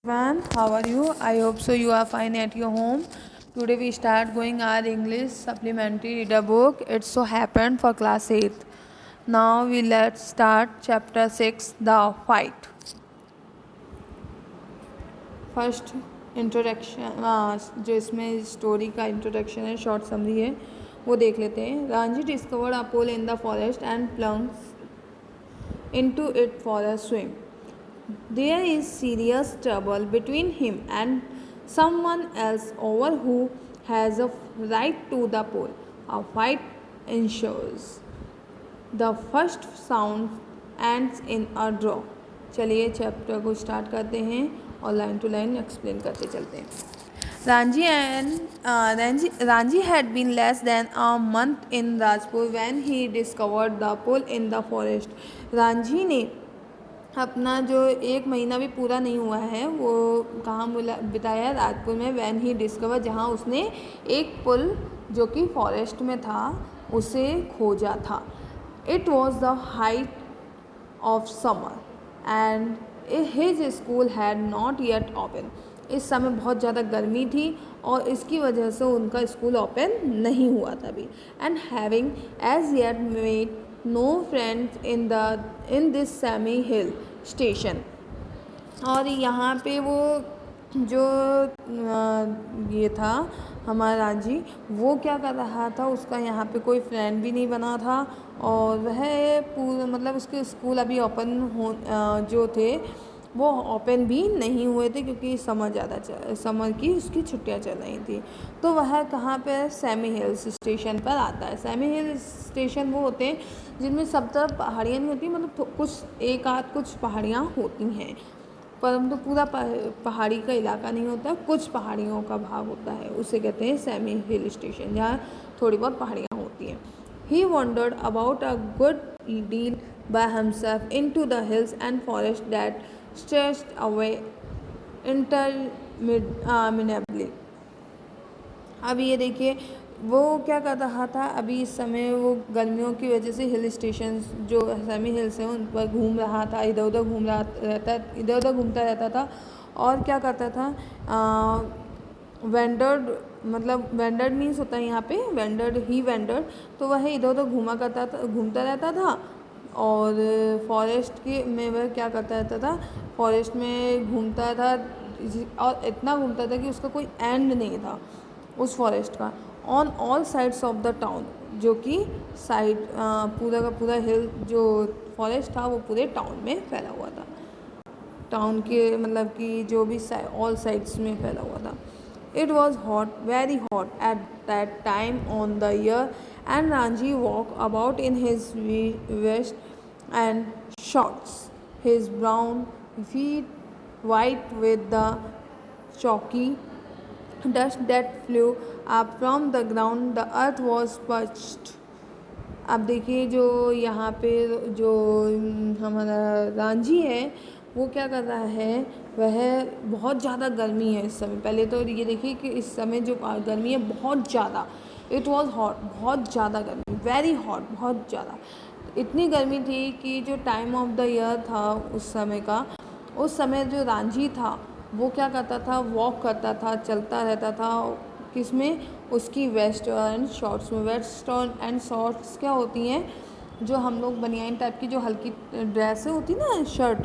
Everyone, how are you? I hope so you are fine at your home. Today we start going our English supplementary reader book. It so happened for class 8th. Now we let's start chapter 6, The Fight. First introduction जो इसमें story का introduction है, short summary है, वो देख लेते हैं. Ranjhi discovered a pool in the forest and plunges into it for a swim. There is serious trouble between him and someone else over who has a right to the pole. A fight ensues. The first sound ends in a draw. चलिए chapter को start करते हैं और line to line explain करते चलते हैं. Ranji had been less than a month in Rajpur when he discovered the pole in the forest. Ranji ने अपना जो 1 महीना भी पूरा नहीं हुआ है वो कहाँ बिताया, राजपुर में. वैन ही डिस्कवर, जहाँ उसने एक पुल जो कि फॉरेस्ट में था उसे खोजा था. It was the height of summer and his school had not yet open. इस समय बहुत ज़्यादा गर्मी थी और इसकी वजह से उनका स्कूल ओपन नहीं हुआ था अभी. And having as yet made no friends in this semi hill station. और यहाँ पे वो जो ये था हमारा रांझी, वो क्या कर रहा था, उसका यहाँ पे कोई फ्रेंड भी नहीं बना था और वह पूरा मतलब उसके स्कूल अभी ओपन हो जो थे वो ओपन भी नहीं हुए थे क्योंकि समर की उसकी छुट्टियाँ चल रही थी. तो वह कहाँ पे सेमी हिल्स स्टेशन पर आता है. सेमी हिल स्टेशन वो होते हैं जिनमें सब तरफ पहाड़ियाँ नहीं होती, मतलब कुछ पहाड़ियाँ होती हैं, परंतु पूरा पहाड़ी का इलाका नहीं होता, कुछ पहाड़ियों का भाग होता है, उसे कहते हैं सेमी हिल स्टेशन, जहाँ थोड़ी बहुत पहाड़ियाँ होती हैं. He wandered about a good deal by himself into the hills and forests that stretched away interminably. अब ये देखिए वो क्या कर रहा था, अभी इस समय वो गर्मियों की वजह से हिल स्टेशन जो सेमी हिल्स हैं उन पर घूम रहा था, इधर उधर घूमता रहता था. और क्या करता था, वेंडर्ड, मतलब वेंडर्ड मीन्स होता है यहाँ पे वेंडर्ड. तो वह इधर उधर घूमता रहता था. और फॉरेस्ट के में वह क्या करता रहता था, फॉरेस्ट में घूमता था और इतना घूमता था कि उसका कोई एंड नहीं था उस फॉरेस्ट का. On all sides of the town, जो कि साइड पूरा का पूरा हिल जो फॉरेस्ट था वो पूरे टाउन में फैला हुआ था. टाउन के मतलब कि जो भी ऑल साइड्स में फैला हुआ था. It was hot, very hot at that time on the year and Ranjhi walk about in his vest and shorts, his brown feet white with the chalky dust that flew up from the ground. The earth was parched. अब देखिए जो यहाँ पे जो हमारा रांझी है वो क्या कर रहा है, वह बहुत ज़्यादा गर्मी है इस समय. पहले तो ये देखिए कि इस समय जो गर्मी है बहुत ज़्यादा. इट वॉज हॉट, बहुत ज़्यादा गर्मी, वेरी हॉट, बहुत ज़्यादा. इतनी गर्मी थी कि जो टाइम ऑफ द ईयर था उस समय जो रांझी था वो क्या करता था, वॉक करता था, चलता रहता था. किसमें, उसकी वेस्ट एंड शॉर्ट्स में. वेस्ट एंड शॉर्ट्स क्या होती हैं, जो हम लोग बनियान टाइप की जो हल्की ड्रेसें होती ना, शर्ट,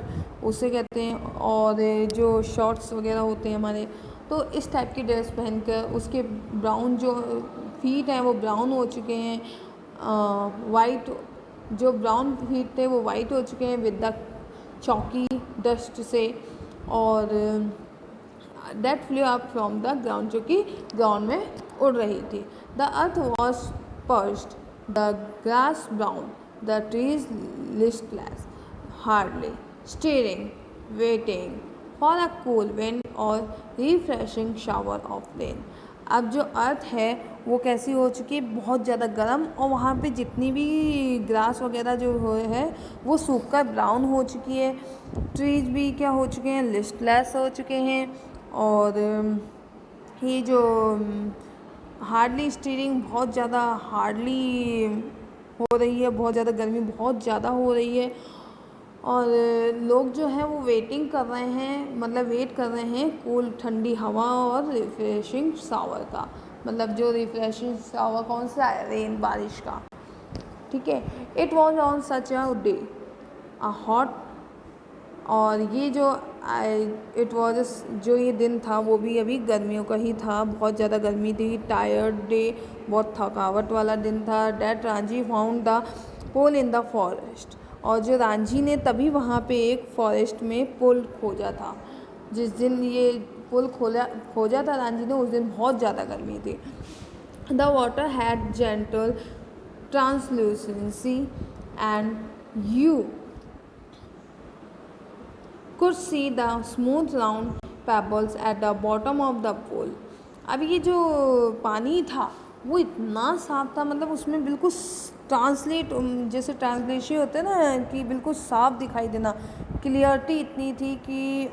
उसे कहते हैं. और जो शॉर्ट्स वगैरह होते हैं हमारे, तो इस टाइप की ड्रेस पहनकर उसके ब्राउन जो फीट हैं वो ब्राउन हो चुके हैं, वाइट जो ब्राउन फीट थे वो वाइट हो चुके हैं विद द चौकी डस्ट से. और that flew up from the ground, जो कि ग्राउंड में उड़ रही थी. The earth was parched, the grass brown, the trees listless, hardly stirring, waiting for a cool wind और रिफ्रेशिंग शावर ऑफ रेन. अब जो अर्थ है वो कैसी हो चुकी है, बहुत ज़्यादा गर्म, और वहाँ पे जितनी भी ग्रास वगैरह जो है वो सूख कर ब्राउन हो चुकी है. ट्रीज भी क्या हो चुके हैं, लिस्टलेस हो चुके हैं. और ये जो हार्डली स्टीयरिंग, बहुत ज़्यादा हार्डली हो रही है, बहुत ज़्यादा गर्मी बहुत ज़्यादा हो रही है. और लोग जो हैं वो वेटिंग कर रहे हैं, मतलब वेट कर रहे हैं कूल ठंडी हवा और रिफ्रेशिंग शावर का। मतलब जो रिफ्रेशिंग शावर कौन सा है, रेन, बारिश का। ठीक है। It was on such a day a hot, और ये जो इट वॉज, जो ये दिन था वो भी अभी गर्मियों का ही था, बहुत ज़्यादा गर्मी थी। टायर्ड डे, बहुत थकावट वाला दिन था। That Ranjhi found the pool in the forest, और जो रांझी ने तभी वहाँ पे एक फॉरेस्ट में पुल खोजा था। जिस दिन ये पुल खोजा था रांझी ने, उस दिन बहुत ज़्यादा गर्मी थी। The water had gentle translucency and you could see the smooth round pebbles at the bottom of the pool। अब ये जो पानी था वो इतना साफ था, मतलब उसमें बिल्कुल ट्रांसलेट, जैसे ट्रांसलेशन होते हैं ना, कि बिल्कुल साफ दिखाई देना, क्लियरिटी इतनी थी कि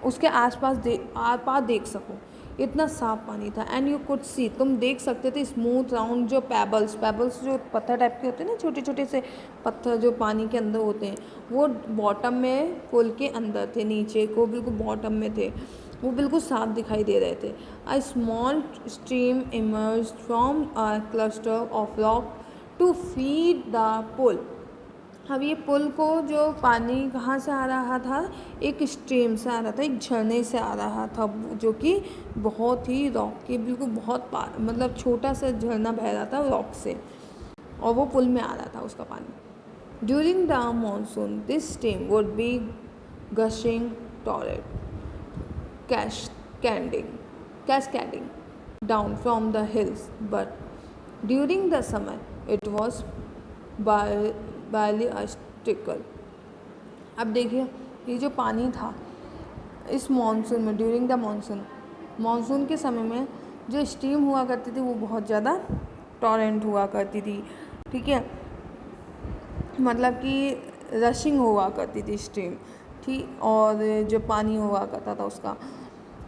उसके आसपास आर पार देख सको, इतना साफ पानी था। एंड यू कुड सी, तुम देख सकते थे स्मूथ राउंड जो पेबल्स जो पत्थर टाइप के होते हैं ना, छोटे छोटे से पत्थर जो पानी के अंदर होते हैं, वो बॉटम में पुल के अंदर थे, नीचे को बिल्कुल बॉटम में थे, वो बिल्कुल साफ दिखाई दे रहे थे। A small stream emerge from a cluster of rock to feed the pool. अब ये पुल को जो पानी कहाँ से आ रहा था, एक स्ट्रीम से आ रहा था, एक झरने से आ रहा था, जो कि बहुत ही रॉक के बिल्कुल बहुत मतलब छोटा सा झरना बह रहा था रॉक से, और वो पुल में आ रहा था उसका पानी। During the monsoon this stream would be gushing torrent cascading down from the hills, but during the summer it was barely a trickle। अब देखिए ये जो पानी था इस मानसून में, ड्यूरिंग द मानसून के समय में जो स्ट्रीम हुआ करती थी वो बहुत ज़्यादा टॉरेंट हुआ करती थी। ठीक है, मतलब कि रशिंग हुआ करती थी स्ट्रीम, ठीक, और जो पानी हुआ करता था उसका,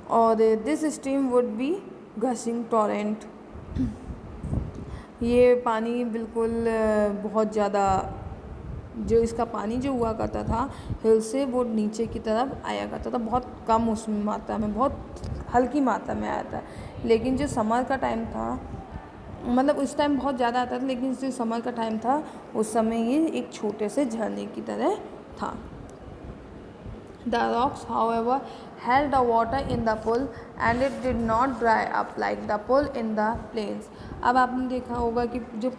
और this stream would be gushing torrent. ये पानी बिल्कुल बहुत ज़्यादा, जो इसका पानी जो हुआ करता था हिल से, वो नीचे की तरफ आया करता था, बहुत कम उसमें मात्रा में, बहुत हल्की मात्रा में आया था। लेकिन जो समर का टाइम था, मतलब उस टाइम बहुत ज़्यादा आता था, लेकिन जो समर का टाइम था उस समय ये एक छोटे से झरने की तरह था। The rocks, however, held the water in the pool and it did not dry up like the pool in the plains। अब आपने देखा होगा कि जो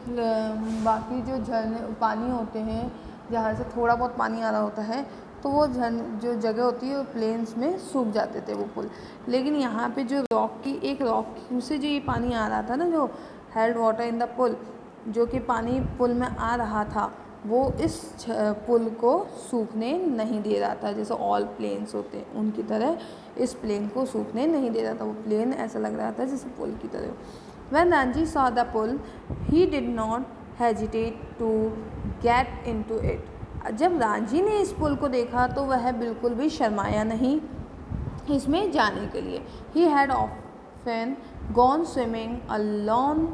बाकी जो झरने पानी होते हैं, जहाँ से थोड़ा बहुत पानी आ रहा होता है, तो वो जो जगह होती है वो प्लेन्स में सूख जाते थे वो पुल। लेकिन यहाँ पे जो एक रॉक से जो ये पानी आ रहा था ना, जो हेल्ड वाटर इन द पुल, जो कि पानी पुल में आ रहा था, वो इस पुल को सूखने नहीं दे रहा था, जैसे ऑल प्लेन्स होते हैं उनकी तरह इस प्लेन को सूखने नहीं दे रहा था। वो प्लेन ऐसा लग रहा था जैसे पुल की तरह। When Ranji saw the pull, he did not hesitate to get into it। जब रांझी ने इस पुल को देखा तो वह बिल्कुल भी शर्माया नहीं इसमें जाने के लिए। He had often gone swimming alone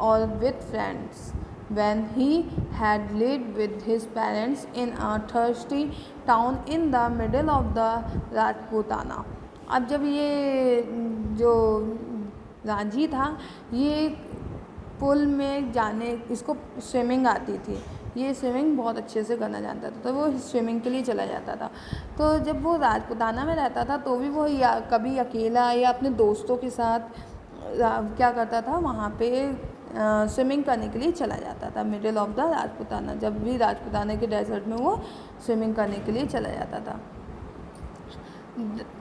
or with friends when he had lived with his parents in a thirsty town in the middle of the Rajputana। अब जब ये जो रांझी था, ये पुल में जाने, इसको स्विमिंग आती थी, ये स्विमिंग बहुत अच्छे से करना जानता था, तो वो स्विमिंग के लिए चला जाता था। तो जब वो राजपुताना में रहता था तो भी वो या कभी अकेला या अपने दोस्तों के साथ क्या करता था, वहाँ पे स्विमिंग करने के लिए चला जाता था, मिडिल ऑफ द राजपुताना। जब भी राजपुताना के डेजर्ट में वो स्विमिंग करने के लिए चला जाता था।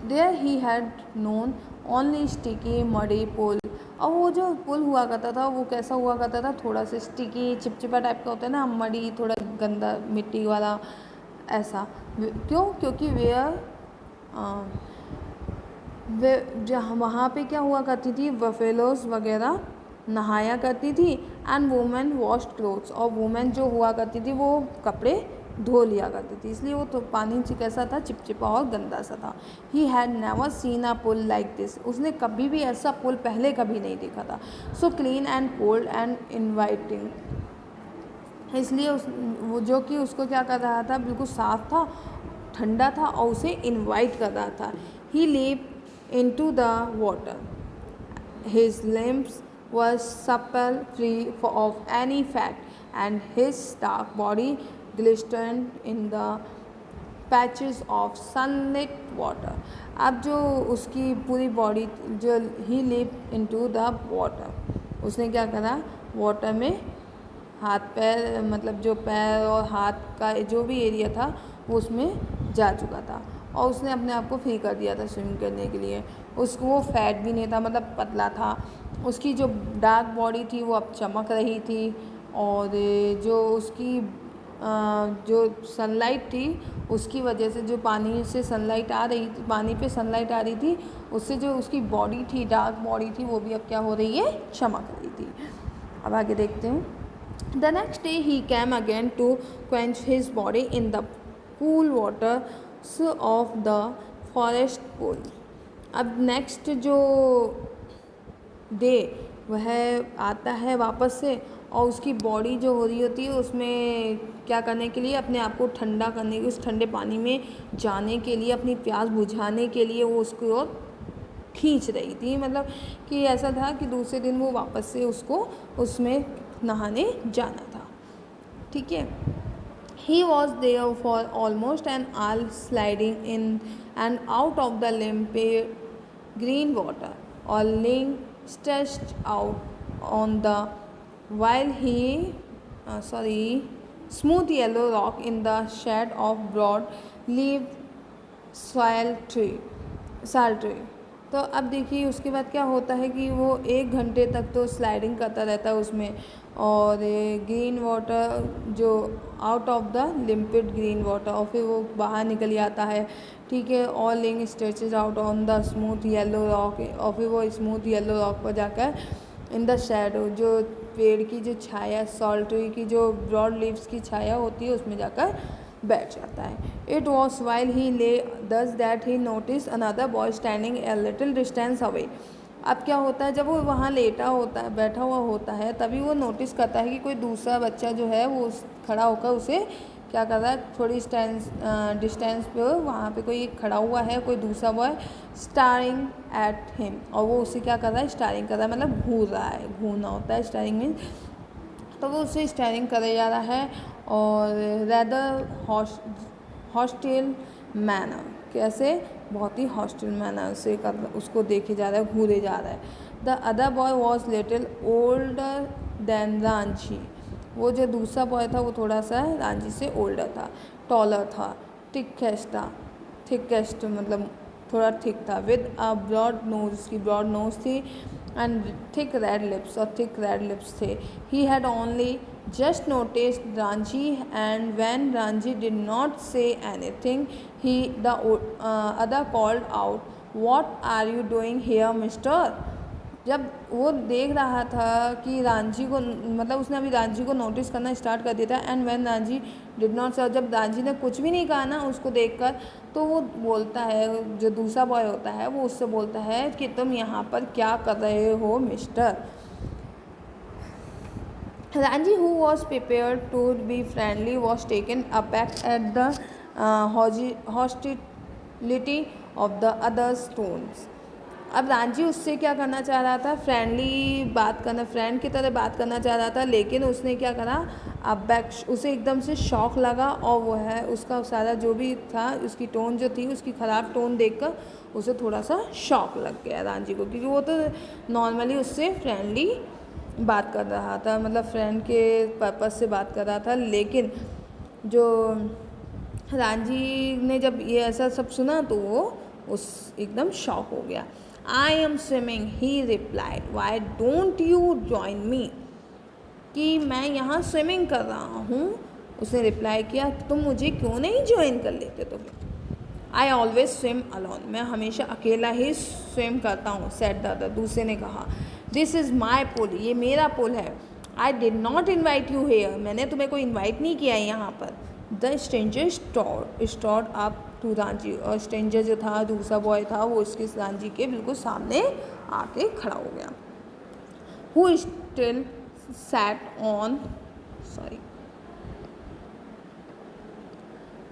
There he had known only sticky muddy pool. और वो जो पुल हुआ करता था वो कैसा हुआ करता था, थोड़ा सा स्टिकी चिपचिपा टाइप का होता है ना, मडी, थोड़ा गंदा मिट्टी वाला ऐसा। क्यों? क्योंकि जहाँ वहाँ पे क्या हुआ करती थी, बफेलोज वगैरह नहाया करती थी। एंड वुमेन वॉश्ड क्लोथ्स, और वुमेन जो हुआ करती थी वो कपड़े धो लिया करती थी, इसलिए वो तो पानी से कैसा था, चिपचिपा और गंदा सा था। He had never seen a pool like this. उसने कभी भी ऐसा पुल पहले कभी नहीं देखा था। So clean and cold and inviting. इसलिए वो जो कि उसको क्या कर रहा था, बिल्कुल साफ था, ठंडा था और उसे इनवाइट कर रहा था। He leap into the water, his limbs was supple, free of any fat, and his dark body glistened in the patches of sunlit water. अब जो उसकी पूरी बॉडी, जो he live into the water, उसने क्या करा, वाटर में हाथ पैर, मतलब जो पैर और हाथ का जो भी एरिया था वो उसमें जा चुका था और उसने अपने आप को फ्री कर दिया था स्विमिंग करने के लिए। उसको वो फैट भी नहीं था, मतलब पतला था। उसकी जो डार्क बॉडी थी वो अब चमक रही थी और जो उसकी जो सनलाइट थी उसकी वजह से, जो पानी से सनलाइट आ रही थी, पानी पे सनलाइट आ रही थी, उससे जो उसकी बॉडी थी, डार्क बॉडी थी, वो भी अब क्या हो रही है, चमक रही थी। अब आगे देखते हैं। The next day he came again to quench his body in the cool waters of the forest pool. अब नेक्स्ट जो डे वह आता है वापस से और उसकी बॉडी जो हो रही होती है उसमें क्या करने के लिए, अपने आप को ठंडा करने के, उस ठंडे पानी में जाने के लिए, अपनी प्यास बुझाने के लिए वो उसकी ओर खींच रही थी। मतलब कि ऐसा था कि दूसरे दिन वो वापस से उसको उसमें नहाने जाना था। ठीक है। He was there for almost an hour, sliding in and out of the limpid green water, or lying stretched out on the while he smooth yellow rock in the shade of broad-leaved साल tree. तो अब देखिए उसके बाद क्या होता है कि वो 1 घंटे तक तो स्लाइडिंग करता रहता है उसमें, और ग्रीन वाटर जो out of the लिम्पिड green water, और फिर वो बाहर निकल आता है। ठीक है। ऑल लिंग stretches out on the smooth yellow rock, और फिर वो स्मूथ येलो रॉक पर जाकर इन द शैडो, जो पेड़ की जो छाया, सॉल्ट ट्री की जो ब्रॉड लीव्स की छाया होती है उसमें जाकर बैठ जाता है। इट वॉज वाइल ही ले दस that he notice another boy standing a little distance away. अब क्या होता है, जब वो वहाँ लेटा होता है, बैठा हुआ होता है, तभी वो नोटिस करता है कि कोई दूसरा बच्चा जो है वो खड़ा होकर उसे क्या कर रहा है, थोड़ी डिस्टेंस पे वहाँ पे कोई खड़ा हुआ है, कोई दूसरा बॉय स्टारिंग एट हिम, और वो उसे क्या कर रहा है, स्टारिंग कर रहा है, मतलब घूर रहा है, घूरना होता है स्टारिंग में। तो वो उसे स्टारिंग करे जा रहा है और रैदर हॉस्टिल मैनर, कैसे, बहुत ही हॉस्टिल मैनर से उसको देखे जा रहा है, घूरे जा रहा है। The other boy was little older than Ranchi. वो जो दूसरा बॉय था वो थोड़ा सा रांची से ओल्डर था, टॉलर था, थिकेस्ट मतलब थोड़ा थिक था, विद अ ब्रॉड नोज, उसकी ब्रॉड नोज थी, एंड थिक रेड लिप्स, और थिक रेड लिप्स थे। He had only just noticed Ranji, and when Ranji did not say anything, the other called out, "What are you doing here, mister?" जब वो देख रहा था कि रांझी को, मतलब उसने अभी रांझी को नोटिस करना स्टार्ट कर दिया था, and when Ranjhi did not से, जब रांझी ने कुछ भी नहीं कहा ना उसको देखकर, तो वो बोलता है, जो दूसरा बॉय होता है वो उससे बोलता है कि तुम यहाँ पर क्या कर रहे हो mister. Ranji, who was prepared to be friendly, was taken aback at the hostility of the other's tones. अब रांझी उससे क्या करना चाह रहा था, फ्रेंडली बात करना, फ्रेंड की तरह बात करना चाह रहा था, लेकिन उसने क्या करा, अबैक, उसे एकदम से शॉक लगा, और वो है उसका सारा जो भी था, उसकी टोन जो थी, उसकी ख़राब टोन देखकर उसे थोड़ा सा शॉक लग गया रांझी को, क्योंकि वो तो नॉर्मली उससे फ्रेंडली बात कर रहा था, मतलब फ्रेंड के पर्पस से बात कर रहा था, लेकिन जो रांझी ने जब ये ऐसा सब सुना तो वो उस एकदम शॉक हो गया। I am swimming, he replied, why don't you join me, कि मैं यहाँ स्विमिंग कर रहा हूँ। उसने रिप्लाई किया, तुम मुझे क्यों नहीं ज्वाइन कर लेते तो। आई ऑलवेज स्विम अलोन, मैं हमेशा अकेला ही स्विम करता हूँ, सेड द अदर, दूसरे ने कहा। दिस इज़ माई पुल, ये मेरा पुल है। I did not invite you here, मैंने तुम्हें कोई इन्वाइट नहीं किया है यहाँ पर। The stranger stared up to Ranjhi, और स्ट्रेंजर जो था, दूसरा बॉय था, वो उसके रांझी के बिल्कुल सामने आके खड़ा हो गया। Who still sat on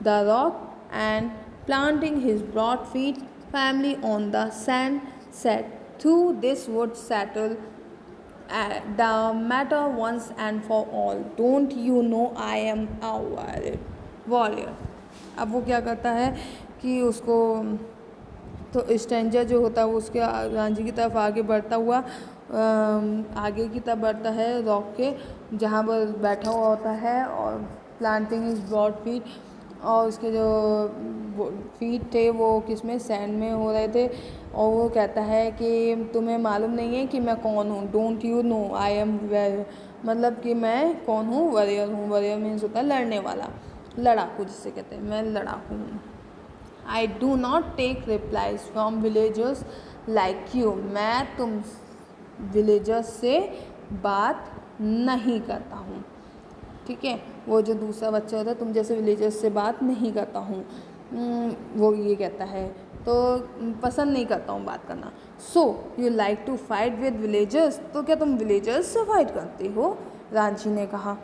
the rock and planting his broad feet firmly on the sand, said, "Through this would settle the matter once and for all. Don't you know I am a warrior." अब वो क्या करता है कि उसको तो stranger जो होता है वो उसके रांझी की तरफ आगे बढ़ता हुआ आगे की तरफ बढ़ता है रॉक के जहाँ पर बैठा हुआ होता है और प्लांटिंग इज ब्रॉड फीट और उसके जो फीट थे वो किसमें सैंड में हो रहे थे और वो कहता है कि तुम्हें मालूम नहीं है कि मैं कौन हूँ, don't you know I am where, मतलब कि मैं कौन हूँ, वॉरियर हूँ। वॉरियर मीन्स होता है लड़ने वाला, लड़ाकू जिसे कहते हैं, मैं लड़ाकू हूँ। I do not take replies from villagers like you, मैं तुम विलेजर्स से बात नहीं करता हूँ। ठीक है, वो जो दूसरा बच्चा होता है तुम जैसे विलेजर्स से बात नहीं करता हूँ, वो ये कहता है, तो पसंद नहीं करता हूँ बात करना। So you like to fight with villagers, तो क्या तुम विलेजर्स से फाइट करते हो? रांझी ने कहा,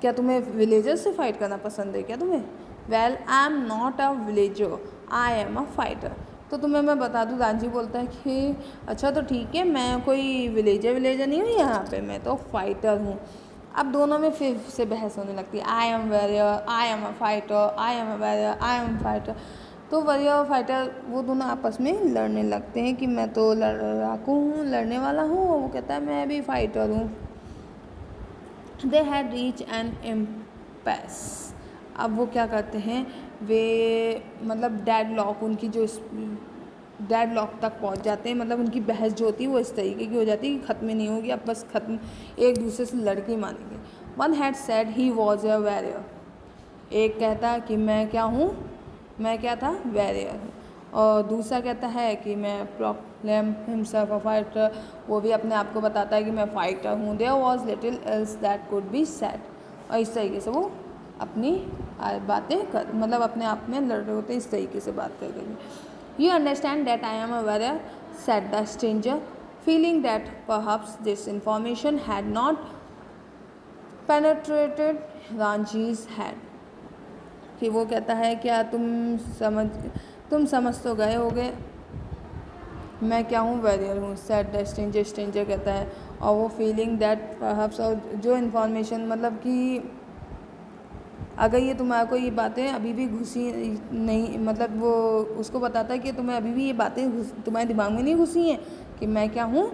क्या तुम्हें विलेजर्स से फाइट करना पसंद है क्या तुम्हें? Well I am not a villager, I am a fighter. तो तुम्हें मैं बता दूँ, रांझी बोलता है कि अच्छा तो ठीक है, मैं कोई विलेजर नहीं हूँ यहाँ पे, मैं तो फाइटर हूँ। अब दोनों में फिर से बहस होने लगती है, I M warrior, I am a fighter, I am a warrior, I am fighter. तो वॉरियर और फाइटर वो दोनों आपस में लड़ने लगते हैं कि मैं तो लड़ाकू हूँ, लड़ने वाला हूँ, और वो कहता है मैं भी फाइटर हूँ। दे हैड रीच एन इम्पैस, अब वो क्या करते हैं, वे मतलब डेड लॉक, उनकी जो डेड लॉक तक पहुंच जाते हैं, मतलब उनकी बहस जो होती है वो इस तरीके की हो जाती है कि ख़त्म ही नहीं होगी, अब बस ख़त्म, एक दूसरे से लड़के मानेंगे। One had said he was a warrior, एक कहता कि मैं क्या हूँ, मैं क्या था, वॉरियर हूँ, और दूसरा कहता है कि मैं प्रोक्लेम हिमसेल्फ अ फाइटर, वो भी अपने आप को बताता है कि मैं फाइटर हूँ। There was little else that could be said, और इस तरीके से वो अपनी बातें कर, मतलब अपने आप में लड़ रहे होते, इस तरीके से बात कर रहे हैं। You understand that I am a warrior, said the stranger, feeling that perhaps this information had not penetrated Ranji's head. कि वो कहता है क्या तुम समझ तो गए होगे मैं क्या हूँ, वॉरियर हूँ, said the stranger, stranger कहता है, और वो feeling that perhaps, और जो इन्फॉर्मेशन मतलब कि अगर ये तुम्हारे को ये बातें अभी भी घुसी नहीं, मतलब वो उसको बताता है कि तुम्हें अभी भी ये बातें तुम्हारे दिमाग में नहीं घुसी हैं कि मैं क्या हूँ,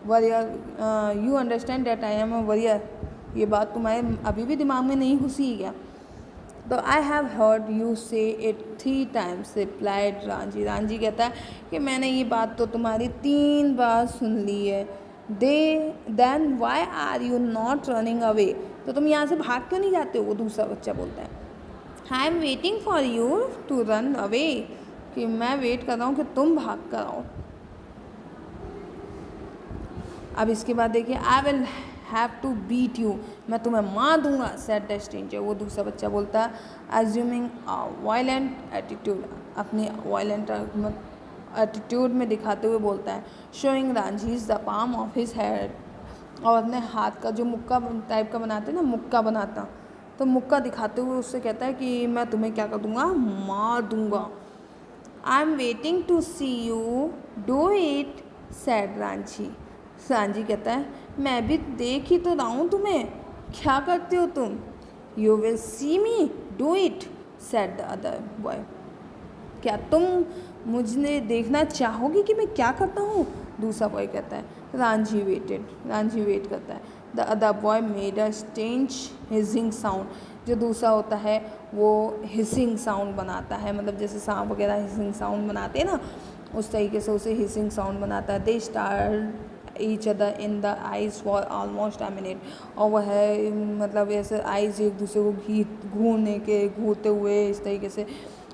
warrior. You understand that I am a warrior, ये बात तुम्हारे अभी भी दिमाग में नहीं घुसी है क्या? तो आई हैव हर्ड यू से it 3 times, replied Ranjhi. Ranjhi कहता है कि मैंने ये बात तो तुम्हारी 3 बार सुन ली है। Then why are you not running away, तो तुम यहाँ से भाग क्यों नहीं जाते हो? वो दूसरा बच्चा बोलता है, I am waiting for you to run away, कि मैं वेट कर रहा हूँ कि तुम भाग कर आओ। अब इसके बाद देखिए, I will have to beat you, मैं तुम्हें मार दूंगा, सेड द स्ट्रेंजर, वो दूसरा बच्चा बोलता है, एज्यूमिंग अ वायलेंट एटीट्यूड, अपनी वायलेंट एटीट्यूड में दिखाते हुए बोलता है, showing Ranjhi's the palm of his head, और अपने हाथ का जो मुक्का टाइप का बनाते हैं ना, मुक्का बनाता, तो मुक्का दिखाते हुए उससे कहता है कि मैं तुम्हें क्या कर दूंगा, मार दूंगा। I am waiting to see you do it, said Ranjhi. Ranjhi कहता है मैं भी देख ही तो रहा हूँ तुम्हें, क्या करते हो तुम। You will see me do it, sad the other boy, क्या तुम मुझे देखना चाहोगे कि मैं क्या करता हूँ, दूसरा बॉय कहता है। रांझी वेट करता है। The other boy made a strange hissing sound, जो दूसरा होता है वो हिसिंग साउंड बनाता है, मतलब जैसे सांप वगैरह हिसिंग साउंड बनाते हैं ना, उस तरीके से उसे हिसिंग साउंड बनाता है। They stared each other in the eyes for almost a minute, और वह मतलब ऐसे आइज़ एक दूसरे को घूरते हुए इस तरीके से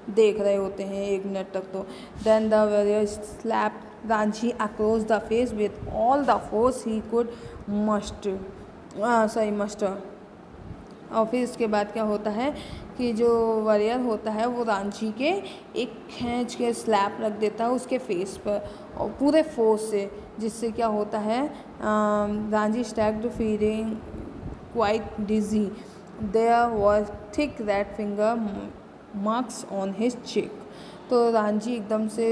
देख रहे होते हैं 1 मिनट तक। तो then the warrior slap Ranjhi across the face with all the force he could muster. और फिर इसके बाद क्या होता है कि जो वॉरियर होता है वो रांझी के एक खींच के स्लैप रख देता है उसके फेस पर, और पूरे फोर्स से, जिससे क्या होता है, Ranjhi staggered feeling quite dizzy, there was thick red finger marks on his cheek. तो रांझी एकदम से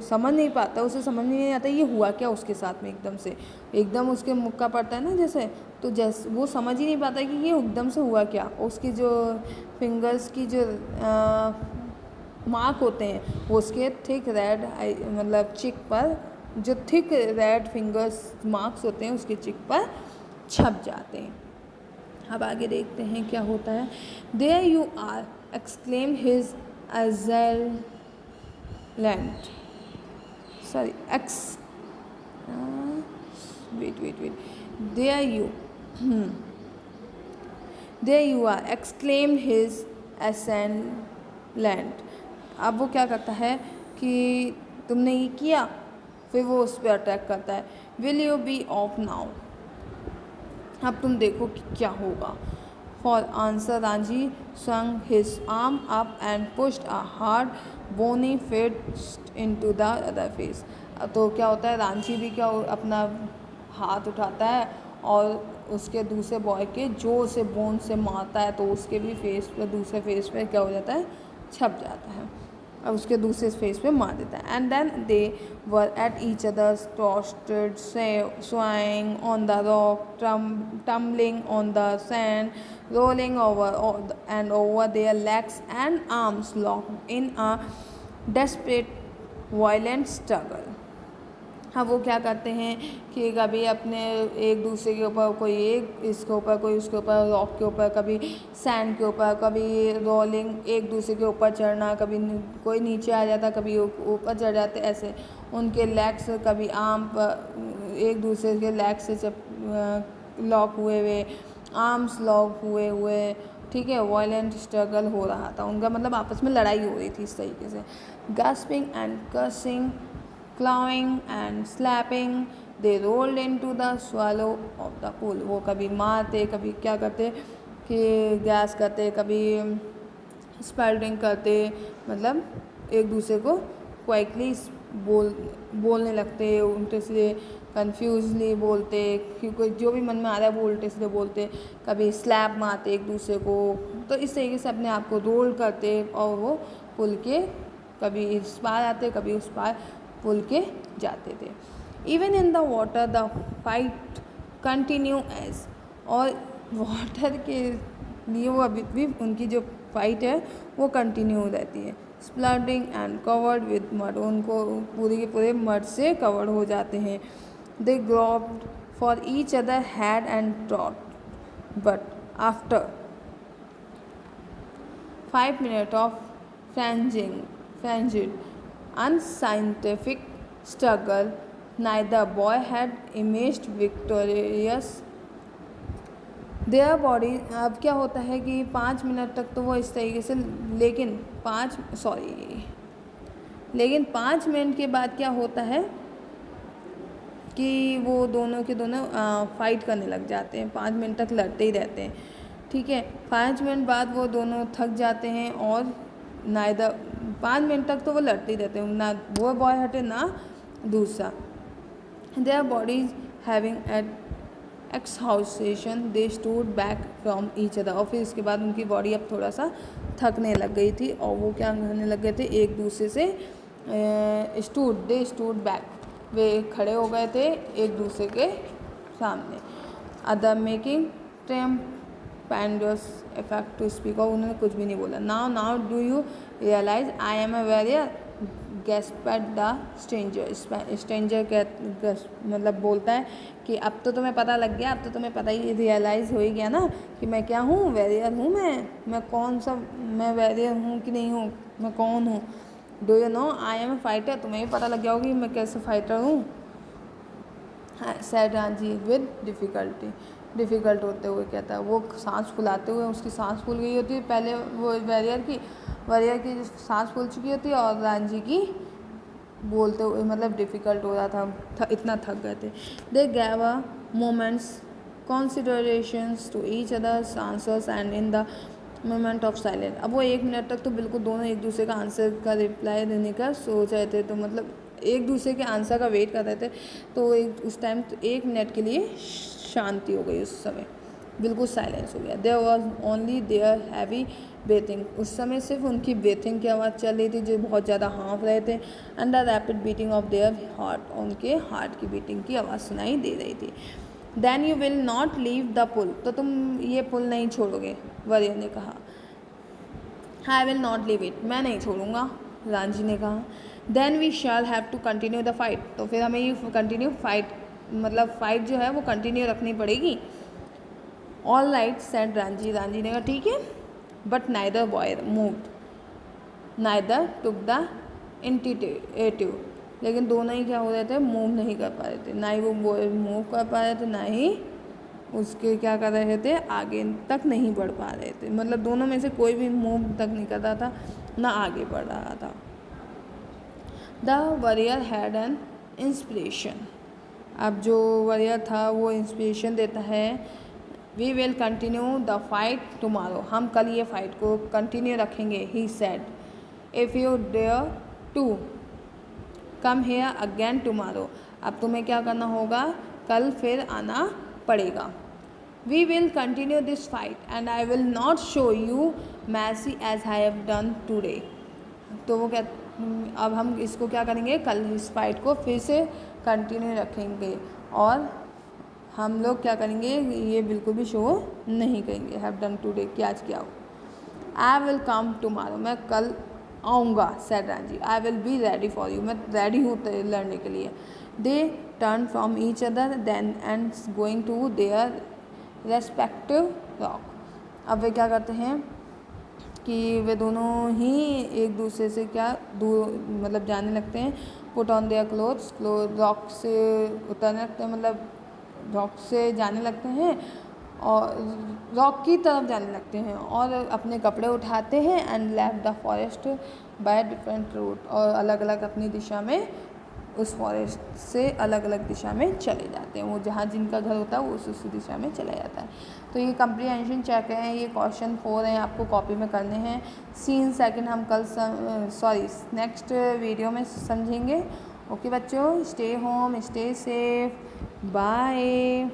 समझ नहीं पाता, उसे समझ में नहीं आता ये हुआ क्या उसके साथ में। एकदम से एकदम उसके मुक्का का पड़ता है ना जैसे, तो जैसे वो समझ ही नहीं पाता कि ये एकदम से हुआ क्या। उसकी जो फिंगर्स की जो मार्क होते हैं वो उसके थिक रेड मतलब चिक पर, जो थिक रेड फिंगर्स मार्क्स होते हैं उसके चिक पर छप जाते हैं। अब आगे देखते हैं क्या होता है। There you are exclaim his assailant, sorry, wait, there you there you are exclaimed his assailant। अब वो क्या करता है कि तुमने ये किया, फिर वो उस पर अटैक करता है। Will you be off now, अब तुम देखो कि क्या होगा। For answer Ranjhi swung his arm up and pushed a hard bony fist into the other face। तो क्या होता है, रांझी भी क्या अपना हाथ उठाता है और उसके दूसरे बॉय के जो उसे बोन से मारता है, तो उसके भी फेस पे, दूसरे फेस पे क्या हो जाता है, छप जाता है। अब उसके दूसरे फेस पे मार देता है। And then they were at each other's tossed, swaying on the rock, tumbling on the sand, rolling over and over their legs and arms, locked in a desperate violent struggle। हाँ, वो क्या करते हैं कि कभी अपने एक दूसरे के ऊपर, कोई एक इसके ऊपर, कोई उसके ऊपर, रॉक के ऊपर, कभी सैंड के ऊपर, कभी रोलिंग, एक दूसरे के ऊपर चढ़ना, कभी कोई नीचे आ जाता, कभी ऊपर चढ़ जाते, ऐसे उनके लेग्स कभी आर्म पर एक दूसरे के लेग से लॉक हुए हुए, आर्म्स लॉक हुए हुए, ठीक है। वायलेंट स्ट्रगल हो रहा था उनका, मतलब आपस में लड़ाई हो रही थी इस तरीके से। Gasping and cursing, clawing and slapping, they rolled into the swallow of the pool। वो कभी मारते, कभी क्या करते कि गैस करते, कभी स्पेल्डिंग करते, मतलब एक दूसरे को क्वाइकली बोलने लगते, उल्टे सीधे कन्फ्यूजली बोलते, क्योंकि जो भी मन में आ रहा है वो उल्टे सीधे बोलते, कभी स्लैप मारते एक दूसरे को। तो इस तरीके से अपने आप को रोल करते और वो पुल के कभी इस पार आते, कभी उस पार पुल के जाते थे। Even in the water the fight continued, और वाटर के लिए वो अभी भी उनकी जो फाइट है वो कंटिन्यू रहती है। स्प्लडिंग एंड कवर्ड विद मड, उनको पूरे के पूरे मड से कवर्ड हो जाते हैं। They groped for each other head and throat, but after 5 minutes of frenzied unscientific struggle, neither boy had emerged victorious। Their body, अब क्या होता है कि 5 मिनट तक तो वो इस तरीके से, लेकिन 5 मिनट के बाद क्या होता है कि वो दोनों के दोनों फाइट करने लग जाते हैं। 5 मिनट तक लड़ते ही रहते हैं, ठीक है। 5 मिनट बाद वो दोनों थक जाते हैं और नाइदर 5 मिनट तक तो वो लड़ते ही रहते हैं, ना वो बॉय हटे ना दूसरा। Their bodies heaving at exhaustion they stood back from each other, और फिर इसके बाद उनकी बॉडी अब थोड़ा सा थकने लग गई थी और वो क्या करने लग गए थे, एक दूसरे से दे स्टूड बैक, वे खड़े हो गए थे एक दूसरे के सामने। Other making tremendous effect to speak, और उन्होंने कुछ भी नहीं बोला। Now do you realize I am a warrior, gasped the stranger. Stranger मतलब बोलता है कि अब तो तुम्हें पता लग गया, अब तो तुम्हें पता ही रियलाइज़ हो ही गया ना कि मैं क्या हूँ, वेरियर हूँ मैं कौन सा, मैं वेरियर हूँ कि नहीं हूँ, मैं कौन हूँ। Do you know I am a fighter, तुम्हें भी पता लग गया होगी मैं कैसे फाइटर हूँ। सैड रांझी विद डिफ़िकल्ट होते हुए कहता है, वो सांस फुलाते हुए, उसकी सांस फूल गई होती है पहले, वो वेरियर की सांस फूल चुकी होती है और रांझी की बोलते हुए मतलब डिफ़िकल्ट हो रहा था, इतना थक गए थे। They gave a moment's considerations to each other's answers and in the moment of silence. अब वो 1 मिनट तक तो बिल्कुल दोनों एक दूसरे का आंसर का रिप्लाई देने का सोच रहे थे, तो मतलब एक दूसरे के आंसर का वेट कर रहे थे। तो उस टाइम तो 1 मिनट के लिए शांति हो गई उस समय। बिल्कुल साइलेंस हो गया। There was only their heavy breathing, उस समय सिर्फ उनकी ब्रीथिंग की आवाज़ चल रही थी जो बहुत ज़्यादा हाँफ रहे थे। And the rapid beating of their heart, उनके हार्ट की बीटिंग की आवाज़ सुनाई दे रही थी। Then you will not leave the pul, तो तुम ये पुल नहीं छोड़ोगे, वॉरियर ने कहा। I will not leave it, मैं नहीं छोड़ूंगा, रांझी ने कहा। Then we shall have to continue the fight, तो फिर हमें ये कंटिन्यू फाइट, मतलब फाइट जो है वो कंटिन्यू रखनी पड़ेगी। All right said Ranjhi, Ranjhi ने कहा ठीक है। But neither boy moved, neither took the initiative, लेकिन दोनों ही क्या हो रहे थे, मूव नहीं कर पा रहे थे। ना ही वो बॉय मूव कर पा रहे थे, ना ही उसके क्या कर रहे थे, आगे तक नहीं बढ़ पा रहे थे। मतलब दोनों में से कोई भी मूव तक नहीं कर रहा था, ना आगे बढ़ रहा था। The warrior had an inspiration, अब जो वॉरियर था वो इंस्पिरेशन देता है। We will continue the fight tomorrow, हम कल ये फाइट को कंटिन्यू रखेंगे। He said if you dare to come here again tomorrow, अब तुम्हें क्या करना होगा, कल फिर आना पड़ेगा। We will continue this fight and I will not show you mercy as I have done today, तो वो क्या, अब हम इसको क्या करेंगे, कल इस फाइट को फिर से कंटिन्यू रखेंगे और हम लोग क्या करेंगे, ये बिल्कुल भी शो नहीं करेंगे हैव डन टूडे कि आज क्या हो। आई विल कम टुमारो, मैं कल आऊँगा, said Ranjhi. I will be ready for you, मैं रेडी हूँ लड़ने के लिए। They turn from each other then and going to their respective rock, अब वे क्या करते हैं कि वे दोनों ही एक दूसरे से क्या दूर, मतलब जाने लगते हैं। Put on their clothes, rock से उतरने लगते हैं, मतलब रॉक से जाने लगते हैं और रॉक की तरफ जाने लगते हैं और अपने कपड़े उठाते हैं। And left the forest by different route, और अलग अलग अपनी दिशा में उस फॉरेस्ट से अलग अलग दिशा में चले जाते हैं। वो जहाँ जिनका घर होता है वो उस दिशा में चला जाता है। तो ये कंप्रीहेंशन चेक है, ये क्वेश्चन 4 हैं, आपको कॉपी में करने हैं। सीन सेकंड हम कल नेक्स्ट वीडियो में समझेंगे। ओके बच्चों, stay home, stay safe, bye.